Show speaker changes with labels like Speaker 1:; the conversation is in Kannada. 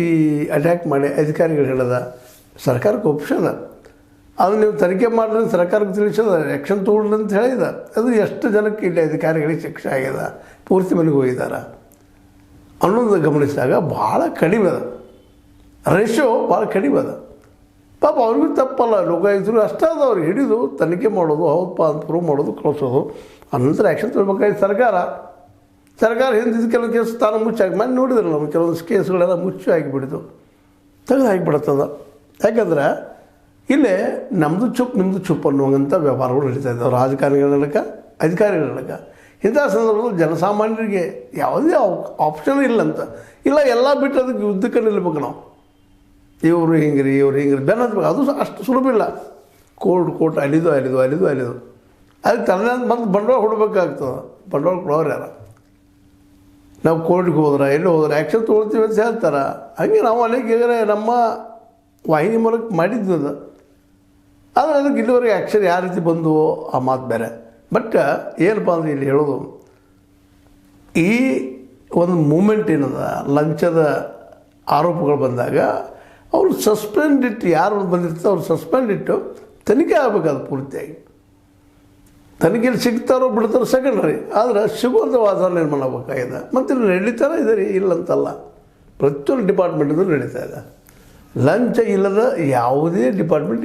Speaker 1: ಈ ಅಟ್ಯಾಕ್ ಮಾಡಿ ಅಧಿಕಾರಿಗಳು ಹೇಳೋದ ಸರ್ಕಾರಕ್ಕೆ ಒಪ್ಸೋದ, ಅದು ನೀವು ತನಿಖೆ ಮಾಡಿದ್ರೆ ಸರ್ಕಾರಕ್ಕೆ ತಿಳಿಸೋದ, ಆ್ಯಕ್ಷನ್ ತೊಗೊಳ್ರಿ ಅಂತ ಹೇಳಿದ. ಅದು ಎಷ್ಟು ಜನಕ್ಕೆ ಇಲ್ಲಿ ಅಧಿಕಾರಿಗಳಿಗೆ ಶಿಕ್ಷೆ ಆಗ್ಯದ, ಪೂರ್ತಿ ಮನೆಗೆ ಹೋಗಿದ್ದಾರೆ ಅನ್ನೋದು ಗಮನಿಸಿದಾಗ ಭಾಳ ಕಡಿಮೆ ಅದ, ರೇಷೋ ಭಾಳ ಕಡಿಮೆ ಅದ. ಪಾಪ ಅವ್ರಿಗೂ ತಪ್ಪಲ್ಲ, ಲೋಕಾಯುಕ್ತರು ಅಷ್ಟೇ ಅದ, ಅವ್ರಿಗೆ ಹಿಡಿದು ತನಿಖೆ ಮಾಡೋದು, ಹೌದಪ್ಪ ಅಂತ ಪ್ರೂವ್ ಮಾಡೋದು, ಕಳಿಸೋದು, ಅನಂತರ ಆ್ಯಕ್ಷನ್ ತೊಗೊಳ್ಬೇಕಾಗಿತ್ತು ಸರ್ಕಾರ ಹಿಂದಿದ್ದ ಕೆಲವು ಕೇಸ್ ತಾನು ಮುಚ್ಚಾಕಿ ಮಾಡಿ ನೋಡಿದ್ರಲ್ಲ, ನಾವು ಕೆಲವೊಂದು ಕೇಸ್ಗಳೆಲ್ಲ ಮುಚ್ಚಿ ಆಗಿಬಿಡ್ತು, ತೆಗೆದು ಹಾಕಿಬಿಡುತ್ತದ. ಯಾಕಂದ್ರೆ ಇಲ್ಲೇ ನಮ್ಮದು ಚುಪ್ ನಿಮ್ಮದು ಚುಪ್ ಅನ್ನುವಂಥ ವ್ಯವಹಾರಗಳು ನಡೀತಾ ಇದ್ದಾವೆ ರಾಜಕಾರಣಿಗಳ ನಡಕ, ಅಧಿಕಾರಿಗಳ ನಡಕ. ಇಂಥ ಸಂದರ್ಭದಲ್ಲಿ ಜನಸಾಮಾನ್ಯರಿಗೆ ಯಾವುದೇ ಆಪ್ಷನ್ ಇಲ್ಲಂತ ಇಲ್ಲ, ಎಲ್ಲ ಬಿಟ್ಟು ಅದಕ್ಕೆ ಯುದ್ಧಕ್ಕೆ ನಿಲ್ಬೇಕು ನಾವು. ಇವರು ಹಿಂಗ್ರಿ ಬೆನ್ನ ಹತ್ಬೇಕು, ಅದು ಅಷ್ಟು ಸುಲಭ ಇಲ್ಲ. ಕೋರ್ಟ್ ಅಲಿದು ಅದಕ್ಕೆ ತನ್ನ ಬಂದು ಬಂಡವಾಳ ಹೊಡಬೇಕಾಗ್ತದೆ. ಬಂಡವಾಳ ಕೊಡೋರು ಯಾರು? ನಾವು ಕೋರ್ಟ್ಗೆ ಹೋದ್ರೆ ಆ್ಯಕ್ಷನ್ ತೊಗೊಳ್ತೀವಿ ಅಂತ ಹೇಳ್ತಾರೆ. ಹಾಗೆ ನಾವು ಅಲ್ಲಿಗೆ ನಮ್ಮ ವಾಹಿನಿ ಮೂಲಕ ಮಾಡಿದ್ವಿ ಅದು. ಆದರೆ ಅದಕ್ಕೆ ಇಲ್ಲಿವರೆಗೆ ಆ್ಯಕ್ಷನ್ ಯಾವ ರೀತಿ ಬಂದು ಆ ಮಾತು ಬೇರೆ. ಬಟ್ ಏನಪ್ಪ ಅಂದರೆ ಇಲ್ಲಿ ಹೇಳೋದು, ಈ ಒಂದು ಮೂಮೆಂಟ್ ಏನದ, ಲಂಚದ ಆರೋಪಗಳು ಬಂದಾಗ ಅವರು ಸಸ್ಪೆಂಡ್ ಇಟ್ಟು, ಯಾರು ಬಂದಿರ್ತಾರೆ ಅವ್ರು ಸಸ್ಪೆಂಡ್ ಇಟ್ಟು ತನಿಖೆ ಆಗಬೇಕಾದ ಪೂರ್ತಿಯಾಗಿ. ತನಿಖೆಯಲ್ಲಿ ಸಿಗ್ತಾರೋ ಬಿಡ್ತಾರೋ ಸೆಕೆಂಡ್ರಿ, ಆದರೆ ಸಿಗುವಂಥ ವಾತಾವರಣ ನಿರ್ಮಾಣ ಆಗಬೇಕಾಗಿದೆ. ಮತ್ತು ಇಲ್ಲಿ ನಡೀತಾನೆ ಇದೆ ರೀ, ಇಲ್ಲಂತಲ್ಲ, ಪ್ರತಿಯೊಂದು ಡಿಪಾರ್ಟ್ಮೆಂಟಿಂದಲೂ ನಡೀತಾ ಇದೆ. ಲಂಚ ಇಲ್ಲದ ಯಾವುದೇ ಡಿಪಾರ್ಟ್ಮೆಂಟ್